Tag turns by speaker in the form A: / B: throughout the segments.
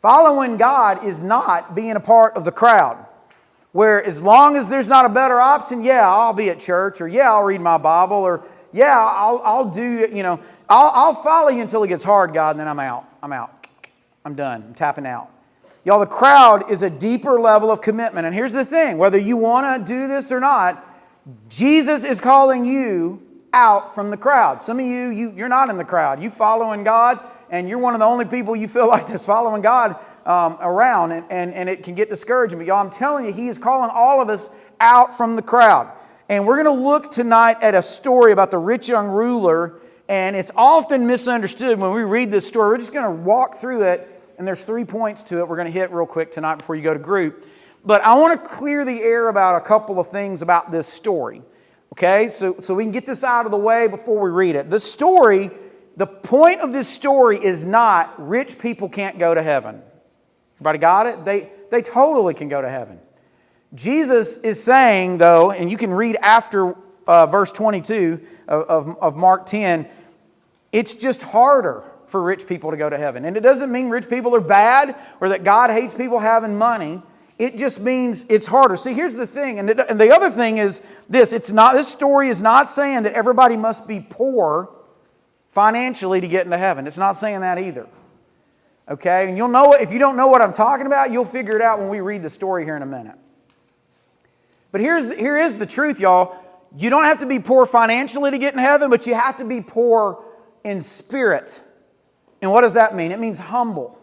A: Following God is not being a part of the crowd, where as long as there's not a better option, yeah, I'll be at church, or yeah, I'll read my Bible, or yeah, I'll do, I'll follow you until it gets hard, God, and then I'm out. I'm done. I'm tapping out. Y'all, the crowd is a deeper level of commitment. And here's the thing, whether you want to do this or not, Jesus is calling you out from the crowd. Some of you're not in the crowd. You following God, and you're one of the only people you feel like that's following God around, and it can get discouraging. But y'all, I'm telling you, He is calling all of us out from the crowd. And we're going to look tonight at a story about the rich young ruler, and it's often misunderstood when we read this story. We're just going to walk through it, and there's 3 points to it we're going to hit real quick tonight before you go to group. But I want to clear the air about a couple of things about this story. Okay, so we can get this out of the way before we read it. The point of this story is not rich people can't go to heaven. Everybody got it? They totally can go to heaven. Jesus is saying, though, and you can read after verse 22 of Mark 10, it's just harder for rich people to go to heaven. And it doesn't mean rich people are bad or that God hates people having money. It just means it's harder. See, here's the thing, and the other thing is this. This story is not saying that everybody must be poor financially to get into heaven. It's not saying that either. Okay? And you'll know, if you don't know what I'm talking about, you'll figure it out when we read the story here in a minute. But here is the truth, y'all. You don't have to be poor financially to get in heaven, but you have to be poor in spirit. And what does that mean? It means humble.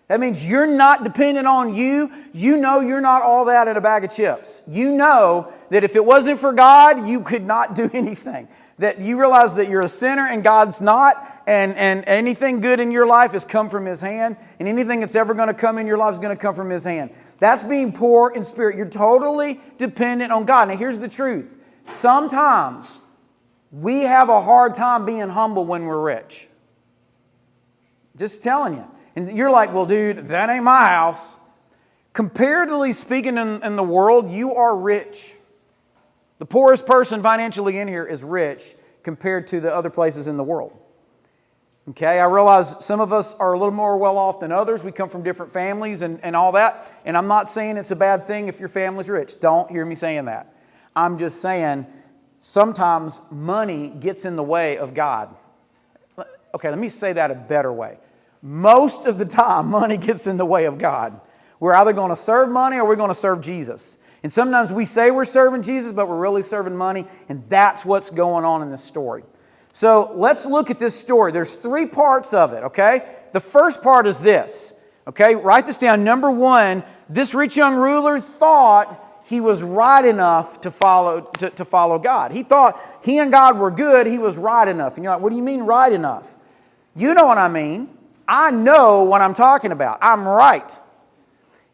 A: That means you're not dependent on you. You know you're not all that at a bag of chips. You know that if it wasn't for God, you could not do anything. That you realize that you're a sinner and God's not, and anything good in your life has come from His hand, and anything that's ever going to come in your life is going to come from His hand. That's being poor in spirit. You're totally dependent on God. Now here's the truth. Sometimes we have a hard time being humble when we're rich. Just telling you. And you're like, well, dude, that ain't my house. Comparatively speaking in the world, you are rich. The poorest person financially in here is rich compared to the other places in the world. Okay, I realize some of us are a little more well off than others. We come from different families and all that. And I'm not saying it's a bad thing if your family's rich. Don't hear me saying that. I'm just saying sometimes money gets in the way of God. Okay, let me say that a better way. Most of the time, money gets in the way of God. We're either going to serve money or we're going to serve Jesus. And sometimes we say we're serving Jesus, but we're really serving money, and that's what's going on in this story. So let's look at this story. There's 3 parts of it, okay? The first part is this, okay? Write this down. Number 1, this rich young ruler thought he was right enough to follow God. He thought he and God were good. He was right enough. And you're like, what do you mean right enough? You know what I mean. I know what I'm talking about. I'm right.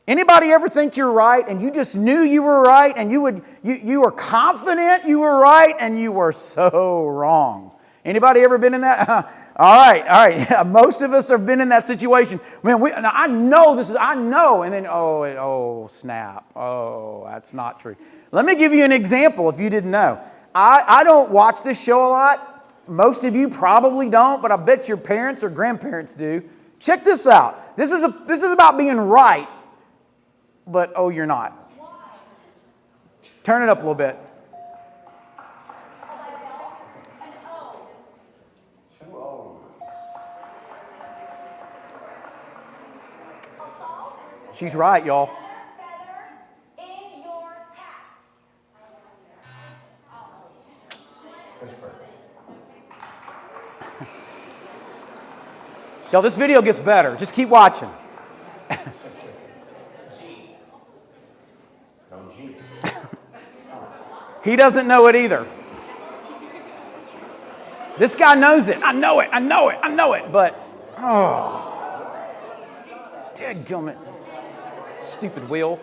A: Anybody ever think you're right and you just knew you were right and you were confident you were right and you were so wrong? Anybody ever been in that? All right. Yeah, most of us have been in that situation. Man, I know this is, I know. And then, oh, snap. Oh, that's not true. Let me give you an example if you didn't know. I don't watch this show a lot. Most of you probably don't, but I bet your parents or grandparents do. Check this out. This is about being right, but oh, you're not. Turn it up a little bit. She's right, y'all. Y'all, this video gets better. Just keep watching. He doesn't know it either. This guy knows it. I know it. But, dadgummit. Stupid wheel.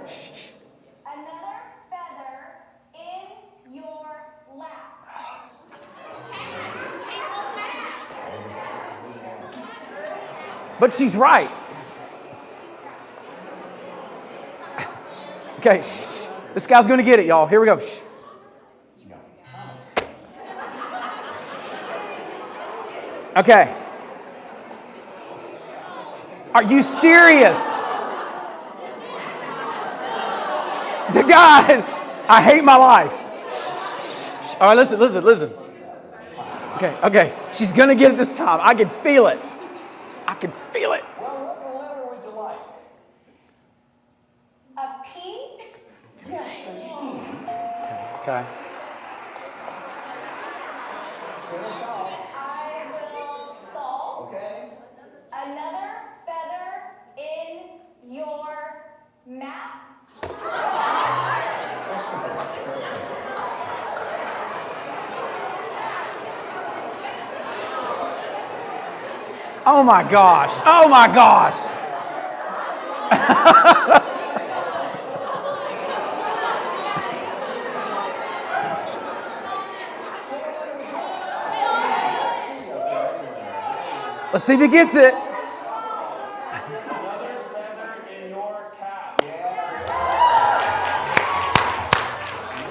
A: Shh.
B: Another feather in your lap.
A: But she's right. Okay, shh. This guy's going to get it, y'all. Here we go. Shh. Okay. Are you serious? The guy, I hate my life. All right, listen. Okay. She's going to get it this time. I can feel it.
C: Well, what letter would you like?
B: A P.
A: Okay.
C: Finish off.
B: I will solve
C: Okay.
B: another feather in your map.
A: Oh my gosh. Let's see if he gets it.
C: Another feather in your cap.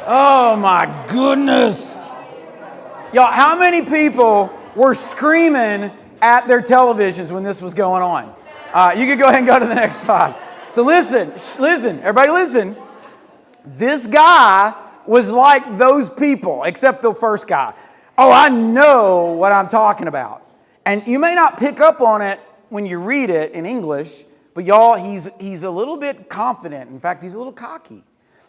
A: Oh my goodness. Y'all, how many people were screaming at their televisions when this was going on? You could go ahead and go to the next slide. So listen, everybody listen. This guy was like those people, except the first guy. Oh, I know what I'm talking about. And you may not pick up on it when you read it in English, but y'all, he's a little bit confident. In fact, he's a little cocky.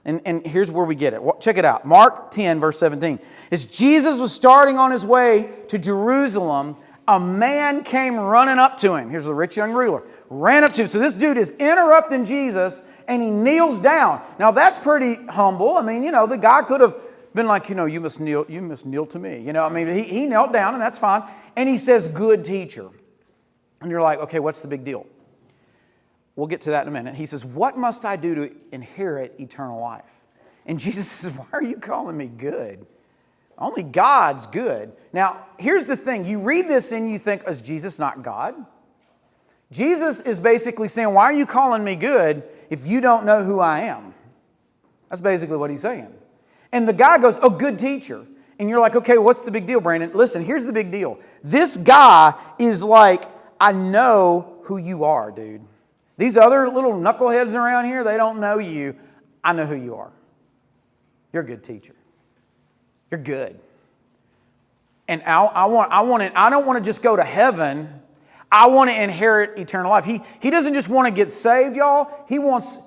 A: And here's where we get it. Check it out. Mark 10, verse 17. As Jesus was starting on his way to Jerusalem, a man came running up to him. Here's the rich young ruler. Ran up to him. So this dude is interrupting Jesus, and he kneels down. Now, that's pretty humble. I mean, the guy could have been like, you must kneel to me. He knelt down, and that's fine. And he says, good teacher. And you're like, okay, what's the big deal? We'll get to that in a minute. He says, what must I do to inherit eternal life? And Jesus says, why are you calling me good? Only God's good. Now, here's the thing. You read this and you think, is Jesus not God? Jesus is basically saying, why are you calling me good if you don't know who I am? That's basically what he's saying. And the guy goes, oh, good teacher. And you're like, okay, what's the big deal, Brandon? Listen, here's the big deal. This guy is like, I know who you are, dude. These other little knuckleheads around here, they don't know you. I know who you are. You're a good teacher. You're good. And I don't want to just go to heaven. I want to inherit eternal life. He doesn't just want to get saved, y'all. He wants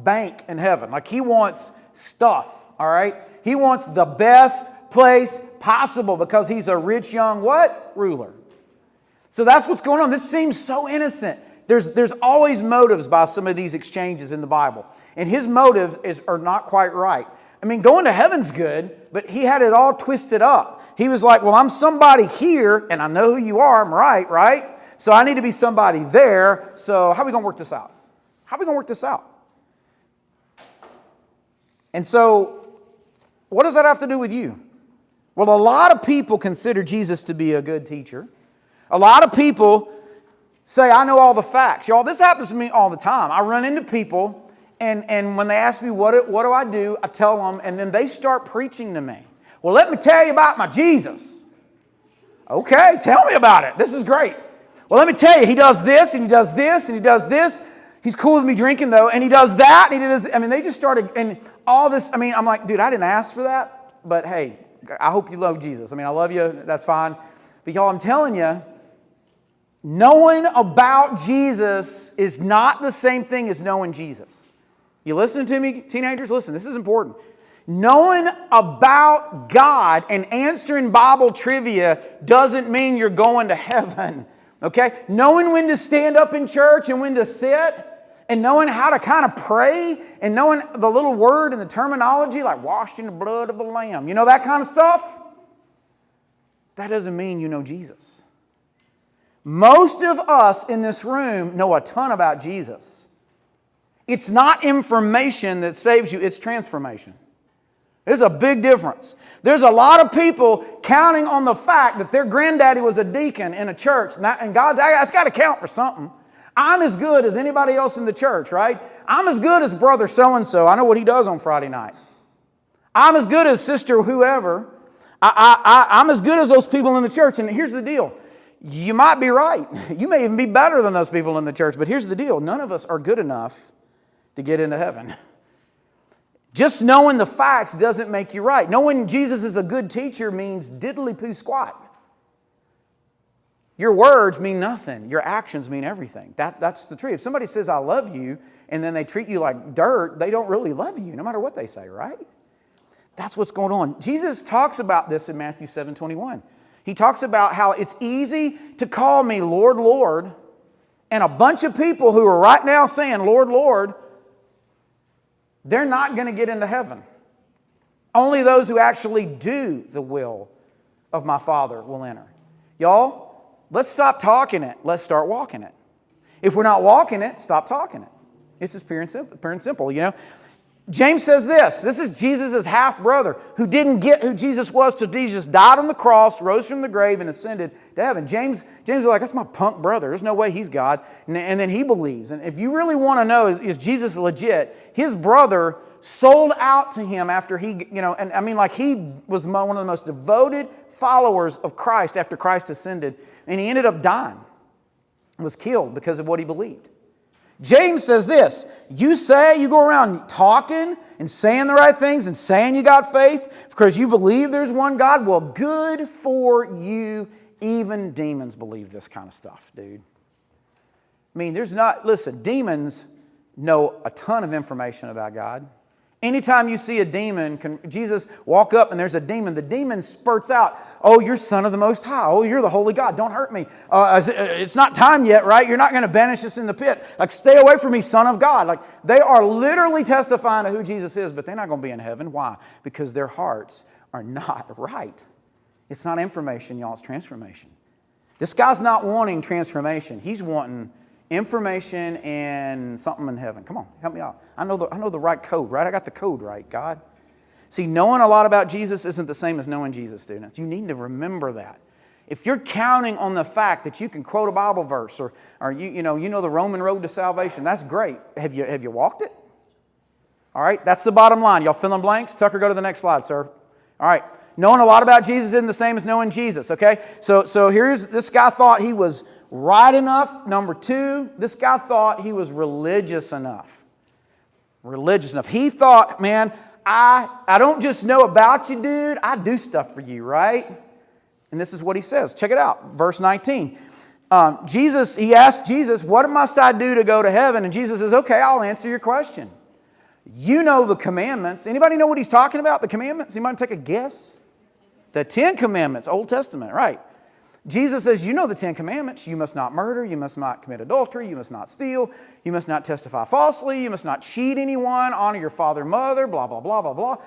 A: bank in heaven. Like, he wants stuff, all right? He wants the best place possible because he's a rich young what? Ruler. So that's what's going on. This seems so innocent. There's always motives by some of these exchanges in the Bible. And his motives are not quite right. I mean, going to heaven's good, but he had it all twisted up. He was like, well, I'm somebody here, and I know who you are. I'm right? So I need to be somebody there. So how are we going to work this out? And so, what does that have to do with you? Well, a lot of people consider Jesus to be a good teacher. A lot of people say, I know all the facts. Y'all, this happens to me all the time. I run into people, and when they ask me, what do I do? I tell them, and then they start preaching to me. Well, let me tell you about my Jesus. Okay, tell me about it. This is great. Well, let me tell you, he does this, and he does this, and he does this. He's cool with me drinking, though, and he does that, and he does, they just started, and all this, I'm like, dude, I didn't ask for that, but hey, I hope you love Jesus. I love you, that's fine. But y'all, I'm telling you, knowing about Jesus is not the same thing as knowing Jesus. You listening to me, teenagers? Listen, this is important. Knowing about God and answering Bible trivia doesn't mean you're going to heaven. Okay? Knowing when to stand up in church and when to sit, and knowing how to kind of pray, and knowing the little word and the terminology like washed in the blood of the Lamb, that kind of stuff, that doesn't mean you know Jesus. Most of us in this room know a ton about Jesus. It's not information that saves you, it's transformation. There's a big difference. There's a lot of people counting on the fact that their granddaddy was a deacon in a church, and God's, that's got to count for something. I'm as good as anybody else in the church, right? I'm as good as brother so-and-so. I know what he does on Friday night. I'm as good as sister whoever. I'm as good as those people in the church. And here's the deal. You might be right. You may even be better than those people in the church. But here's the deal. None of us are good enough to get into heaven. Just knowing the facts doesn't make you right. Knowing Jesus is a good teacher means diddly-poo squat. Your words mean nothing. Your actions mean everything. That's the truth. If somebody says, I love you, and then they treat you like dirt, they don't really love you, no matter what they say, right? That's what's going on. Jesus talks about this in Matthew 7:21. He talks about how it's easy to call me Lord, Lord, and a bunch of people who are right now saying, Lord, Lord, they're not going to get into heaven. Only those who actually do the will of my Father will enter. Y'all, let's stop talking it. Let's start walking it. If we're not walking it, stop talking it. It's just pure and simple, you know. James says this. This is Jesus' half-brother who didn't get who Jesus was till Jesus died on the cross, rose from the grave, and ascended to heaven. James is like, that's my punk brother. There's no way he's God. And then he believes. And if you really want to know, is Jesus legit? His brother sold out to him after he, you know, and I mean, like he was one of the most devoted followers of Christ after Christ ascended. And he ended up dying. Was killed because of what he believed. James says this, you go around talking and saying the right things and saying you got faith because you believe there's one God. Well, good for you. Even demons believe this kind of stuff, dude. I mean, listen, demons know a ton of information about God. Anytime you see a demon, Jesus walk up and there's a demon, the demon spurts out, oh, you're Son of the Most High. Oh, you're the Holy God. Don't hurt me. It's not time yet, right? You're not going to banish us in the pit. Like, stay away from me, Son of God. Like, they are literally testifying to who Jesus is, but they're not going to be in heaven. Why? Because their hearts are not right. It's not information, y'all. It's transformation. This guy's not wanting transformation. He's wanting information and something in heaven. Come on, help me out. I know the right code, right? I got the code right, God. See, knowing a lot about Jesus isn't the same as knowing Jesus, students. You need to remember that. If you're counting on the fact that you can quote a Bible verse or you know the Roman road to salvation, that's great. Have you walked it? All right, that's the bottom line. Y'all fill in blanks? Tucker, go to the next slide, sir. All right, knowing a lot about Jesus isn't the same as knowing Jesus, okay? So here's, this guy thought he was right enough. Number two, this guy thought he was religious enough. Religious enough. He thought, man, I don't just know about you, dude. I do stuff for you, right? And this is what he says. Check it out. Verse 19. He asked Jesus, what must I do to go to heaven? And Jesus says, okay, I'll answer your question. You know the commandments. Anybody know what he's talking about? The commandments? Anybody take a guess? The 10 commandments, Old Testament, right? Jesus says, you know the 10 commandments. You must not murder. You must not commit adultery. You must not steal. You must not testify falsely. You must not cheat anyone. Honor your father and mother, blah, blah, blah, blah, blah.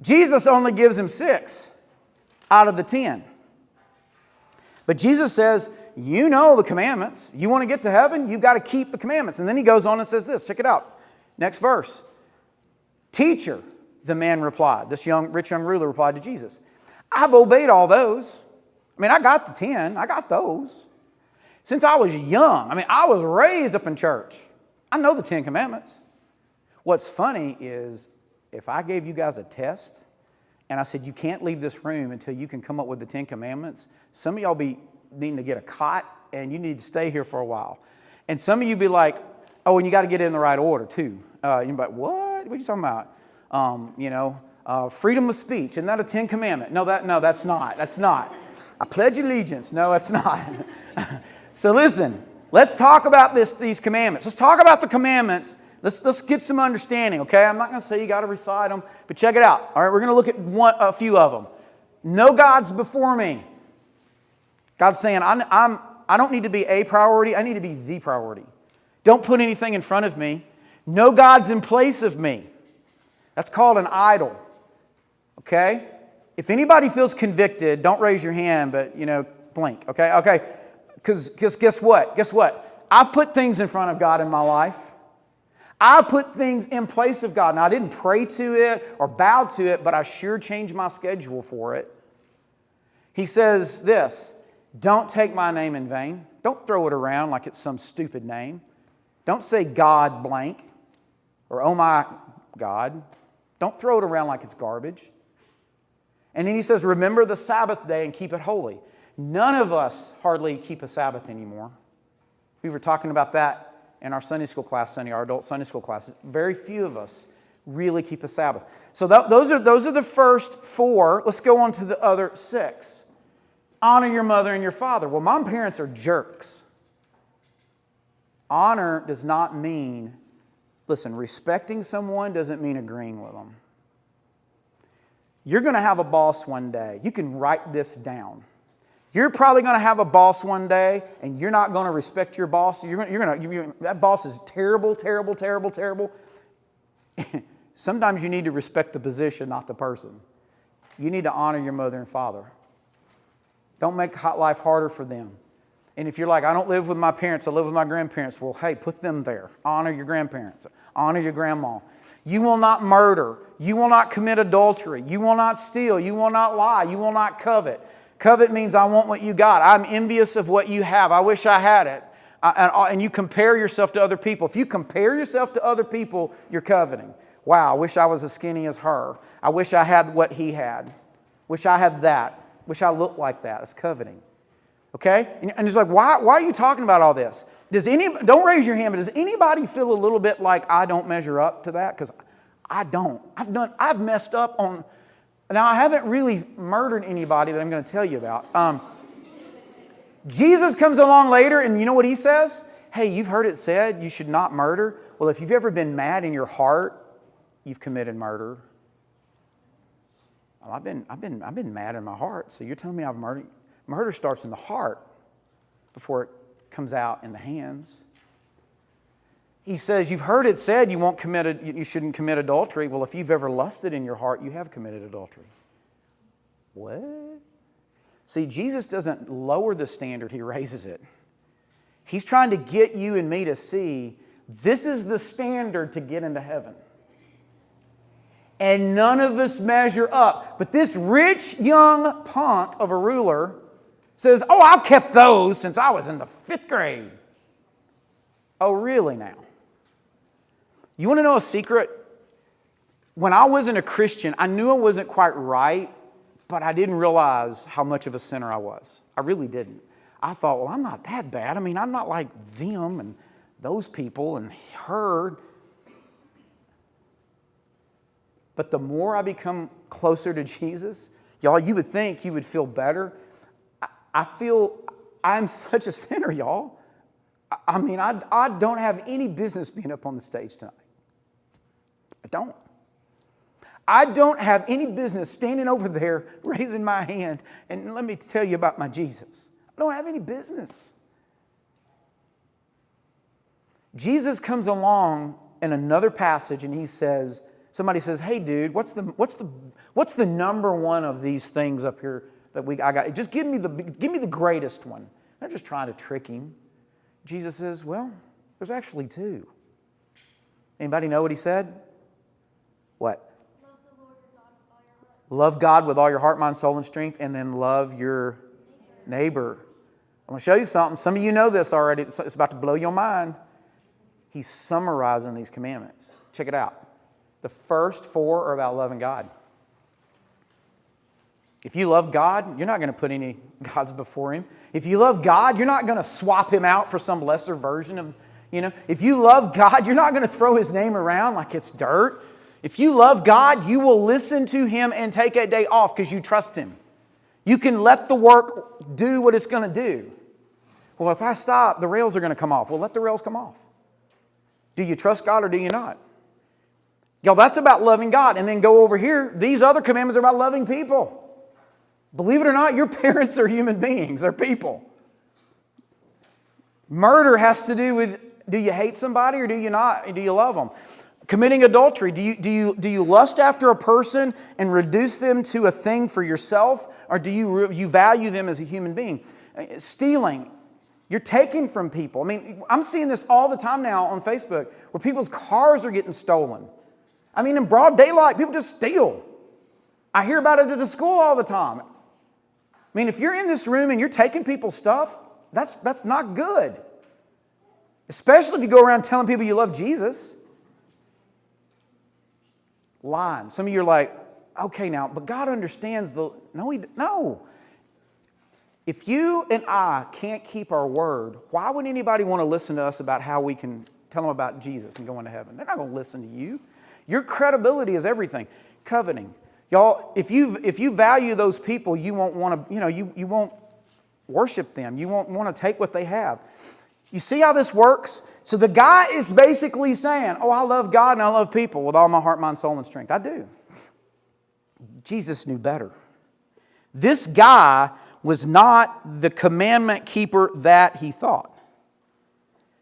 A: Jesus only gives him 6 out of the 10. But Jesus says, you know the commandments. You want to get to heaven? You've got to keep the commandments. And then he goes on and says this. Check it out. Next verse. Teacher, the man replied. This rich young ruler replied to Jesus, I've obeyed all those. I mean, I got the 10. I got those. Since I was young. I mean, I was raised up in church. I know the 10 commandments. What's funny is if I gave you guys a test and I said, you can't leave this room until you can come up with the 10 commandments, some of y'all be needing to get a cot and you need to stay here for a while. And some of you be like, oh, and you got to get it in the right order too. You're like, what? What are you talking about? Freedom of speech. Isn't that a 10 commandment? No, that's not. That's not. I pledge allegiance. No, it's not. So listen, let's talk about these commandments. Let's talk about the commandments. Let's get some understanding, okay? I'm not going to say you got to recite them, but check it out. All right, we're going to look at a few of them. No gods before me. God's saying, I don't need to be a priority. I need to be the priority. Don't put anything in front of me. No gods in place of me. That's called an idol, okay? If anybody feels convicted, don't raise your hand, but, blink, okay? Okay, because guess what? Guess what? I put things in front of God in my life. I put things in place of God. Now, I didn't pray to it or bow to it, but I sure changed my schedule for it. He says this, don't take my name in vain. Don't throw it around like it's some stupid name. Don't say God blank or oh my God. Don't throw it around like it's garbage. And then he says, remember the Sabbath day and keep it holy. None of us hardly keep a Sabbath anymore. We were talking about that in our Sunday school class, our adult Sunday school class. Very few of us really keep a Sabbath. So those are the first 4. Let's go on to the other 6. Honor your mother and your father. Well, my parents are jerks. Honor does not mean, listen, respecting someone doesn't mean agreeing with them. You're going to have a boss one day. You can write this down. You're probably going to have a boss one day, and you're not going to respect your boss. That boss is terrible, terrible, terrible, terrible. Sometimes you need to respect the position, not the person. You need to honor your mother and father. Don't make life harder for them. And if you're like, I don't live with my parents, I live with my grandparents. Well, hey, put them there. Honor your grandparents. Honor your grandma. You will not murder. You will not commit adultery. You will not steal. You will not lie. You will not covet. Covet means I want what you got. I'm envious of what you have. I wish I had it. And you compare yourself to other people. If you compare yourself to other people, you're coveting. Wow, I wish I was as skinny as her. I wish I had what he had. Wish I had that. Wish I looked like that. That's coveting. Okay? And it's like, why are you talking about all this? Don't raise your hand, but does anybody feel a little bit like I don't measure up to that? Because I don't. I've messed up on... Now, I haven't really murdered anybody that I'm going to tell you about. Jesus comes along later, and you know what he says? Hey, you've heard it said you should not murder. Well, if you've ever been mad in your heart, you've committed murder. Well, I've been mad in my heart, so you're telling me I've murdered? Murder starts in the heart before it comes out in the hands. He says, you've heard it said you shouldn't commit adultery. Well, if you've ever lusted in your heart, you have committed adultery. What? See, Jesus doesn't lower the standard, he raises it. He's trying to get you and me to see this is the standard to get into heaven. And none of us measure up. But this rich young punk of a ruler says, oh, I've kept those since I was in the 5th grade. Oh, really now? You want to know a secret? When I wasn't a Christian, I knew I wasn't quite right, but I didn't realize how much of a sinner I was. I really didn't. I thought, well, I'm not that bad. I mean, I'm not like them and those people and her. But the more I become closer to Jesus, y'all, you would think you would feel better. I feel I'm such a sinner, y'all. I mean, I don't have any business being up on the stage tonight. I don't have any business standing over there raising my hand and let me tell you about my Jesus. I don't have any business. Jesus comes along in another passage and he says, somebody says, hey dude, what's the number one of these things up here that I got? Just give me the greatest one. They're just trying to trick him. Jesus says, well, there's actually 2. Anybody know what he said? What? Love God with all your heart, mind, soul, and strength, and then love your neighbor. I'm going to show you something. Some of you know this already. It's about to blow your mind. He's summarizing these commandments. Check it out. The first 4 are about loving God. If you love God, you're not going to put any gods before Him. If you love God, you're not going to swap Him out for some lesser version of, If you love God, you're not going to throw His name around like it's dirt. If you love God, you will listen to Him and take a day off because you trust Him. You can let the work do what it's going to do. Well, if I stop, the rails are going to come off. Well, let the rails come off. Do you trust God or do you not? Y'all, that's about loving God. And then go over here. These other commandments are about loving people. Believe it or not, your parents are human beings. They're people. Murder has to do with, do you hate somebody or do you not? Do you love them? Committing adultery, do you lust after a person and reduce them to a thing for yourself, or do you value them as a human being? Stealing, you're taking from people. I mean, I'm seeing this all the time now on Facebook where people's cars are getting stolen. I mean, in broad daylight, people just steal. I hear about it at the school all the time. I mean, if you're in this room and you're taking people's stuff, that's not good. Especially if you go around telling people you love Jesus. Lying. Some of you are like, okay now, but God understands no. If you and I can't keep our word, why would anybody want to listen to us about how we can tell them about Jesus and going to heaven? They're not going to listen to you. Your credibility is everything. Coveting. Y'all, if you value those people, you won't want to, you won't worship them. You won't want to take what they have. You see how this works? So the guy is basically saying, oh, I love God and I love people with all my heart, mind, soul, and strength. I do. Jesus knew better. This guy was not the commandment keeper that he thought.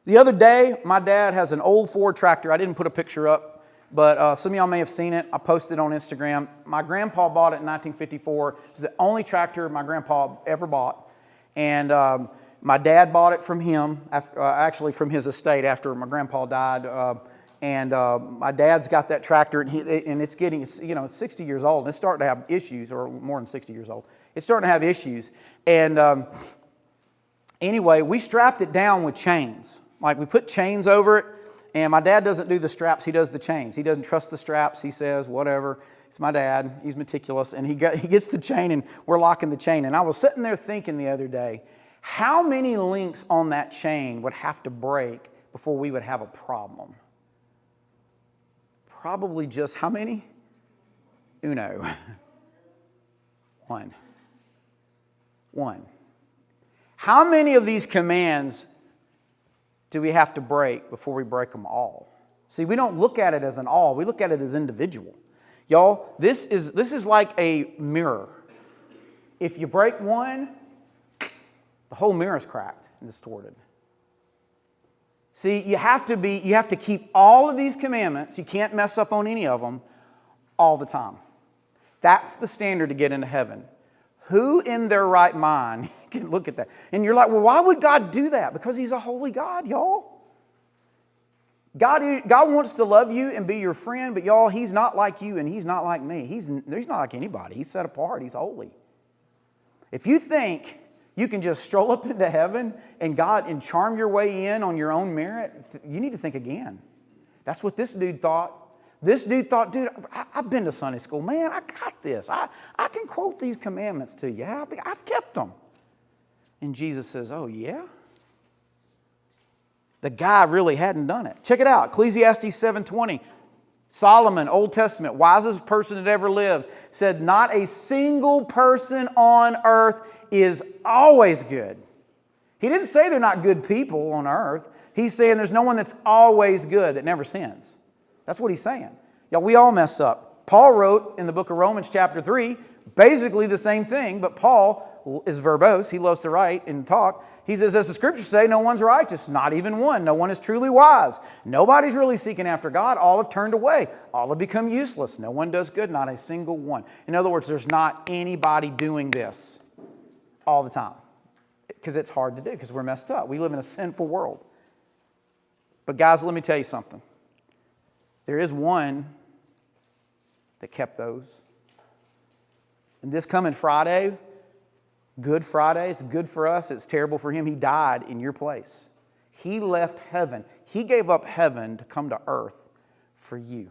A: The other day, my dad has an old Ford tractor. I didn't put a picture up, but some of y'all may have seen it. I posted it on Instagram. My grandpa bought it in 1954. It was the only tractor my grandpa ever bought. And my dad bought it from him, actually from his estate after my grandpa died. And my dad's got that tractor, and it's getting, it's 60 years old, and it's starting to have issues, or more than 60 years old. It's starting to have issues. And anyway, we strapped it down with chains. Like, we put chains over it, and my dad doesn't do the straps, he does the chains. He doesn't trust the straps, he says, whatever. It's my dad, he's meticulous, and he gets the chain, and we're locking the chain. And I was sitting there thinking the other day, how many links on that chain would have to break before we would have a problem? Probably just how many? Uno. One. How many of these commands do we have to break before we break them all? See, we don't look at it as an all. We look at it as individual. Y'all, this is like a mirror. If you break one, the whole mirror is cracked and distorted. See, you have to keep all of these commandments. You can't mess up on any of them all the time. That's the standard to get into heaven. Who in their right mind can look at that? And you're like, well, why would God do that? Because He's a holy God, y'all. God wants to love you and be your friend, but y'all, He's not like you and He's not like me. He's not like anybody. He's set apart. He's holy. If you think you can just stroll up into heaven and charm your way in on your own merit, you need to think again. That's what this dude thought. This dude thought, dude, I've been to Sunday school. Man, I got this. I can quote these commandments to you. I've kept them. And Jesus says, oh, yeah? The guy really hadn't done it. Check it out. Ecclesiastes 7:20. Solomon, Old Testament, wisest person that ever lived, said, not a single person on earth is always good. He didn't say they're not good people on earth. He's saying there's no one that's always good, that never sins. That's what he's saying. Yeah, we all mess up. Paul wrote in the book of Romans chapter 3, basically the same thing, but Paul is verbose. He loves to write and talk. He says, as the scriptures say, no one's righteous, not even one. No one is truly wise. Nobody's really seeking after God. All have turned away. All have become useless. No one does good, not a single one. In other words, there's not anybody doing this all the time, because it's hard to do, because we're messed up. We live in a sinful world. But guys, let me tell you something. There is one that kept those. And this coming Friday, Good Friday, it's good for us, it's terrible for him. He died in your place. He left heaven. He gave up heaven to come to earth for you.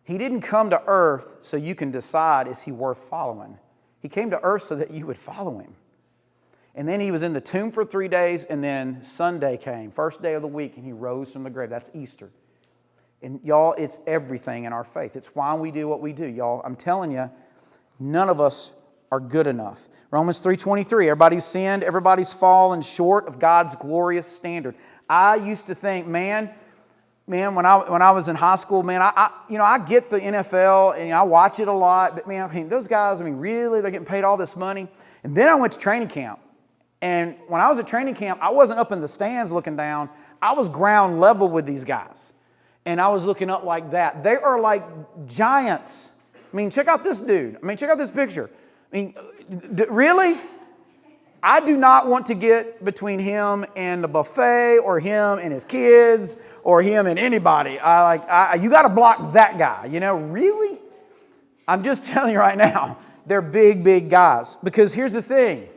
A: He didn't come to earth so you can decide, is he worth following? He came to earth so that you would follow him. And then he was in the tomb for 3 days, and then Sunday came, first day of the week, and he rose from the grave. That's Easter. And y'all, it's everything in our faith. It's why we do what we do, y'all. I'm telling you, none of us are good enough. Romans 3:23, everybody's sinned, everybody's fallen short of God's glorious standard. I used to think, man, when I was in high school, man, I get the NFL and I watch it a lot, but man, those guys, really, they're getting paid all this money. And then I went to training camp. And when I was at training camp, I wasn't up in the stands looking down. I was ground level with these guys. And I was looking up like that. They are like giants. Check out this dude. Check out this picture. Really? I do not want to get between him and the buffet or him and his kids or him and anybody. You got to block that guy. Really? I'm just telling you right now, they're big, big guys. Because here's the thing.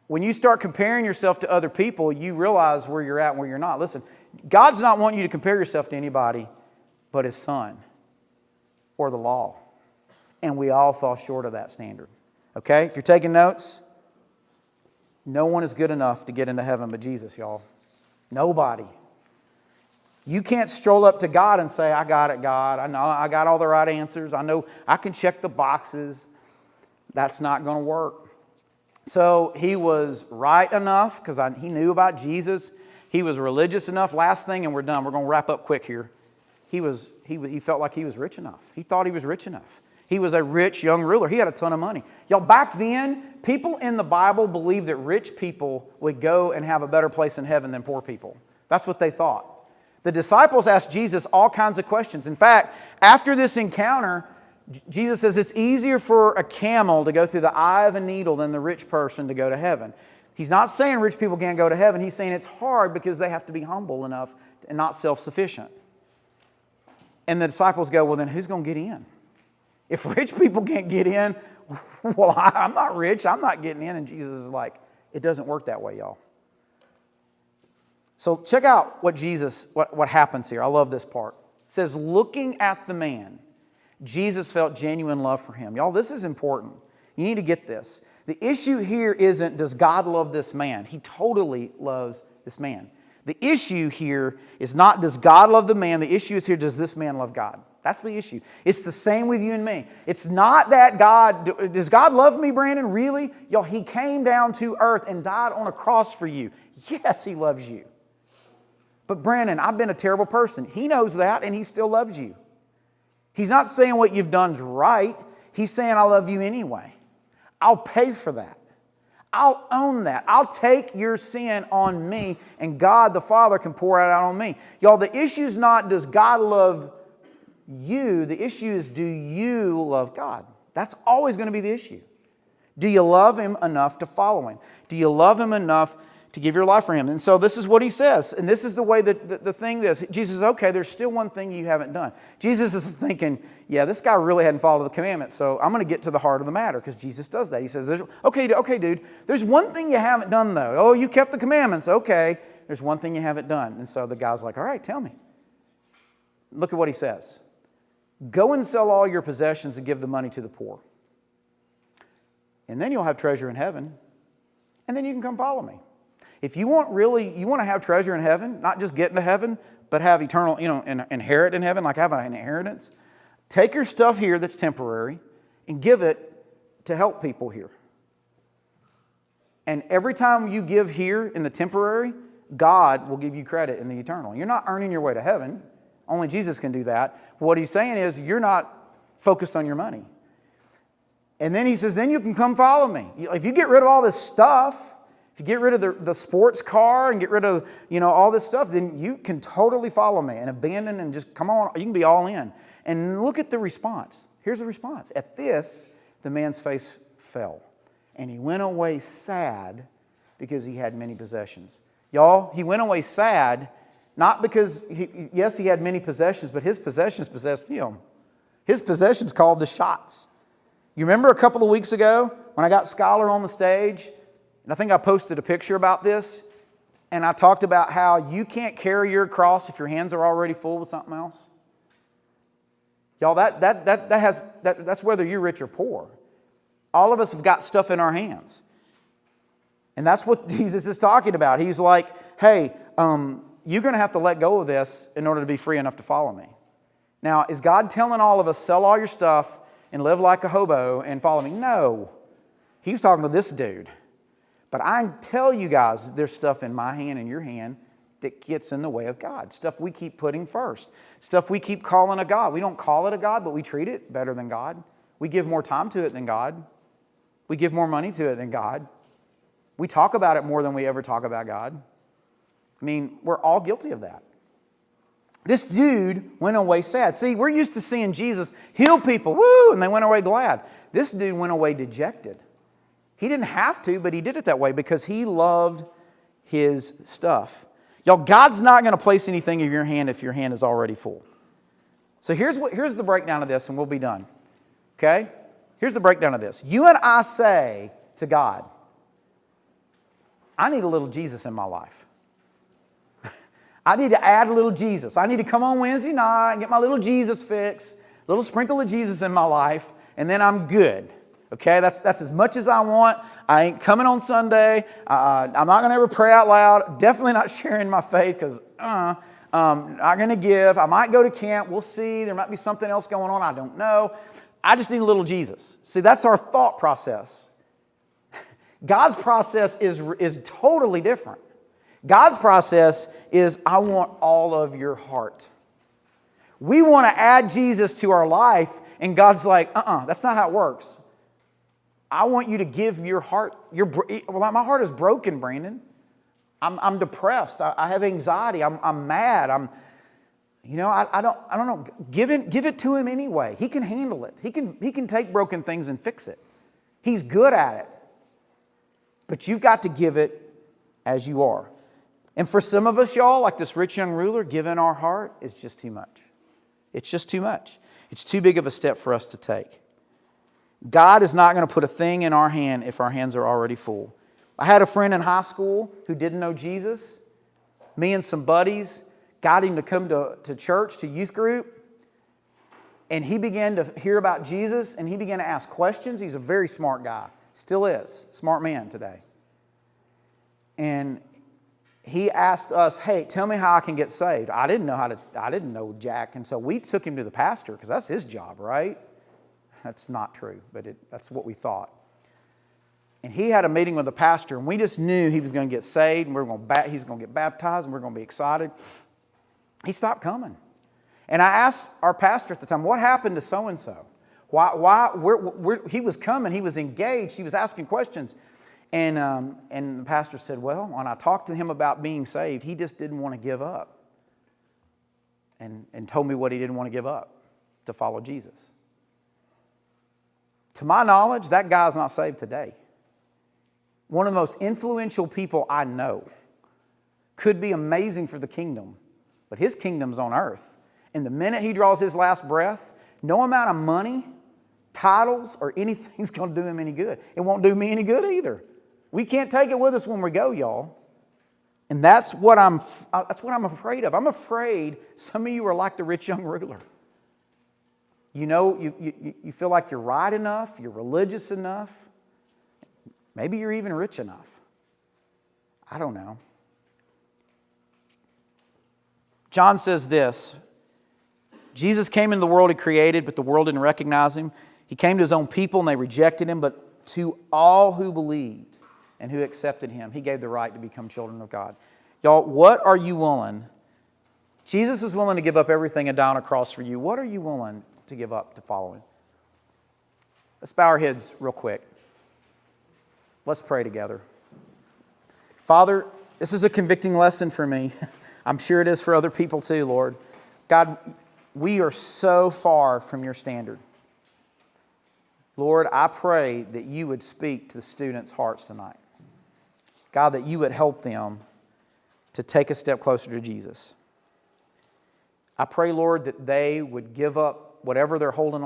A: When you start comparing yourself to other people, you realize where you're at and where you're not. Listen, God's not wanting you to compare yourself to anybody but His Son or the law. And we all fall short of that standard. Okay? If you're taking notes, no one is good enough to get into heaven but Jesus, y'all. Nobody. You can't stroll up to God and say, I got it, God. I know I got all the right answers. I know I can check the boxes. That's not going to work. So he was right enough because he knew about Jesus. He was religious enough. Last thing, and we're done. We're going to wrap up quick here. He felt like he was rich enough. He thought he was rich enough. He was a rich young ruler. He had a ton of money. Y'all, back then, people in the Bible believed that rich people would go and have a better place in heaven than poor people. That's what they thought. The disciples asked Jesus all kinds of questions. In fact, after this encounter, Jesus says it's easier for a camel to go through the eye of a needle than the rich person to go to heaven. He's not saying rich people can't go to heaven. He's saying it's hard because they have to be humble enough and not self-sufficient. And the disciples go, well, then who's going to get in? If rich people can't get in, well, I'm not rich. I'm not getting in. And Jesus is like, it doesn't work that way, y'all. So check out what happens here. I love this part. It says, looking at the man, Jesus felt genuine love for him. Y'all, this is important. You need to get this. The issue here isn't, does God love this man? He totally loves this man. The issue here is not, does God love the man? The issue is here, does this man love God? That's the issue. It's the same with you and me. It's not that does God love me, Brandon? Really? Y'all, He came down to earth and died on a cross for you. Yes, He loves you. But Brandon, I've been a terrible person. He knows that and He still loves you. He's not saying what you've done's right. He's saying, I love you anyway. I'll pay for that. I'll own that. I'll take your sin on me, and God the Father can pour it out on me. Y'all, the issue is not, does God love you? The issue is, do you love God? That's always going to be the issue. Do you love Him enough to follow Him? Do you love Him enough to give your life for Him? And so this is what He says. And this is the way that the thing is. Jesus says, okay, there's still one thing you haven't done. Jesus is thinking, yeah, this guy really hadn't followed the commandments, so I'm going to get to the heart of the matter, because Jesus does that. He says, okay, dude, there's one thing you haven't done, though. Oh, you kept the commandments. Okay, there's one thing you haven't done. And so the guy's like, all right, tell me. Look at what He says. Go and sell all your possessions and give the money to the poor. And then you'll have treasure in heaven, and then you can come follow me. If you want to have treasure in heaven, not just get into heaven, but have eternal, inherit in heaven, like have an inheritance, take your stuff here that's temporary and give it to help people here. And every time you give here in the temporary, God will give you credit in the eternal. You're not earning your way to heaven. Only Jesus can do that. What He's saying is, you're not focused on your money. And then He says, then you can come follow me. If you get rid of all this stuff, if you get rid of the sports car and get rid of all this stuff, then you can totally follow me and abandon and just come on. You can be all in. And look at the response. Here's the response. At this, the man's face fell, and he went away sad because he had many possessions. Y'all, he went away sad, not because, he had many possessions, but his possessions possessed him. His possessions called the shots. You remember a couple of weeks ago when I got Skylar on the stage? And I think I posted a picture about this, and I talked about how you can't carry your cross if your hands are already full with something else. Y'all, that's whether you're rich or poor. All of us have got stuff in our hands. And that's what Jesus is talking about. He's like, hey, you're going to have to let go of this in order to be free enough to follow me. Now, is God telling all of us, sell all your stuff and live like a hobo and follow me? No. He was talking to this dude. But I tell you guys, there's stuff in my hand and your hand that gets in the way of God. Stuff we keep putting first. Stuff we keep calling a God. We don't call it a God, but we treat it better than God. We give more time to it than God. We give more money to it than God. We talk about it more than we ever talk about God. I mean, we're all guilty of that. This dude went away sad. See, we're used to seeing Jesus heal people, woo, and they went away glad. This dude went away dejected. He didn't have to, but he did it that way because he loved his stuff. Y'all, God's not going to place anything in your hand if your hand is already full. So here's the breakdown of this, and we'll be done. Okay? Here's the breakdown of this. You and I say to God, I need a little Jesus in my life. I need to add a little Jesus. I need to come on Wednesday night and get my little Jesus fix, a little sprinkle of Jesus in my life, and then I'm good. Okay, that's as much as I want. I ain't coming on Sunday. I'm not going to ever pray out loud. Definitely not sharing my faith because not going to give. I might go to camp. We'll see. There might be something else going on. I don't know. I just need a little Jesus. See, that's our thought process. God's process is totally different. God's process is, I want all of your heart. We want to add Jesus to our life, and God's like, that's not how it works. I want you to give your heart. My heart is broken, Brandon. I'm depressed. I have anxiety. I'm mad. I don't know. Give it to Him anyway. He can handle it. He can take broken things and fix it. He's good at it. But you've got to give it as you are. And for some of us, y'all, like this rich young ruler, giving our heart is just too much. It's just too much. It's too big of a step for us to take. God is not going to put a thing in our hand if our hands are already full. I had a friend in high school who didn't know Jesus. Me and some buddies got him to come to church, to youth group. And he began to hear about Jesus, and he began to ask questions. He's a very smart guy. Still is. Smart man today. And he asked us, hey, tell me how I can get saved. I didn't know Jack. And so we took him to the pastor because that's his job, right? That's not true, but that's what we thought. And he had a meeting with the pastor, and we just knew he was going to get saved, and he's going to get baptized, and we're going to be excited. He stopped coming. And I asked our pastor at the time, what happened to so-and-so? He was coming, he was engaged, he was asking questions. And the pastor said, well, when I talked to him about being saved, he just didn't want to give up. And told me what he didn't want to give up to follow Jesus. To my knowledge, that guy's not saved today. One of the most influential people I know. Could be amazing for the kingdom, but his kingdom's on earth. And the minute he draws his last breath, no amount of money, titles, or anything's going to do him any good. It won't do me any good either. We can't take it with us when we go, y'all. And that's what I'm afraid of. I'm afraid some of you are like the rich young ruler. You know, you feel like you're right enough, you're religious enough. Maybe you're even rich enough. I don't know. John says this, Jesus came into the world He created, but the world didn't recognize Him. He came to His own people, and they rejected Him, but to all who believed and who accepted Him, He gave the right to become children of God. Y'all, what are you willing? Jesus was willing to give up everything and die on a cross for you. What are you willing to give up to follow Him? Let's bow our heads real quick. Let's pray together. Father, this is a convicting lesson for me. I'm sure it is for other people too, Lord. God, we are so far from Your standard. Lord, I pray that You would speak to the students' hearts tonight. God, that You would help them to take a step closer to Jesus. I pray, Lord, that they would give up whatever they're holding on